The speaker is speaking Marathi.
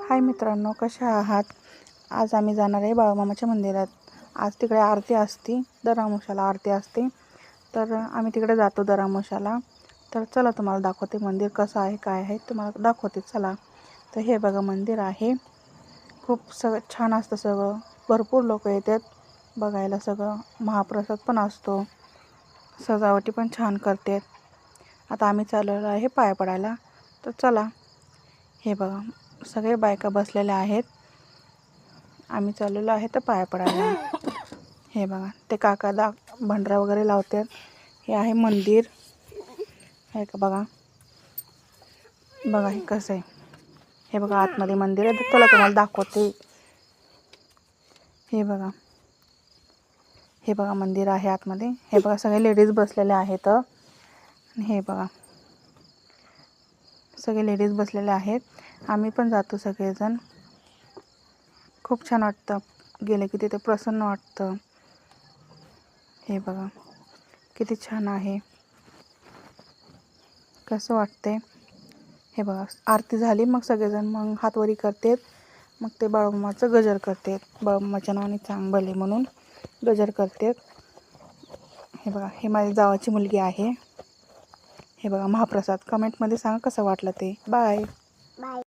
हाय मित्रांनो, कशा आहात? आज आम्ही जाणार आहे बाळूमामाच्या मंदिरात. आज तिकडे आरती असते, दर अमावस्येला आरती असते, तर आम्ही तिकडे जातो दर अमावस्येला. तर चला तुम्हाला दाखवते मंदिर कसं आहे, काय आहे तुम्हाला दाखवते. चला. तर हे बघा मंदिर आहे. खूप छान असतं सगळं. भरपूर लोक येतात बघायला. सगळं महाप्रसाद पण असतो, सजावटी पण छान करतात. आता आम्ही चाललेलो आहे पाया पडायला. तर चला. हे बघा सगळे बायका बसलेल्या आहेत. आम्ही चाललेलो आहे तर पाया पडायला. हे बघा ते काका भंडारा वगैरे लावतात. हे आहे मंदिर. हे का बघा हे कसं आहे. हे बघा आतमध्ये मंदिर आहे. तर चला तुम्हाला दाखवते. हे बघा मंदिर आहे आतमध्ये. हे बघा सगळे लेडीज बसलेले आहेत. हे बघा सगळे लेडीज बसलेले आहेत. आम्ही पण जातो सगळेजण. खूप छान वाटतं. गेले की तिथे प्रसन्न वाटतं. हे बघा किती छान आहे, कसं वाटते. हे बघा आरती झाली, मग सगळेजण मग हातवरी करतात. मग ते बाळूमामाचं गजर करतात. बाळूमामाच्या नावाने चांगलं म्हणून गजर करतात. हे बघा हे माझ्या जावाची मुलगी आहे. हे बघा महाप्रसाद. कमेंटमध्ये सांगा कसं वाटलं ते. बाय.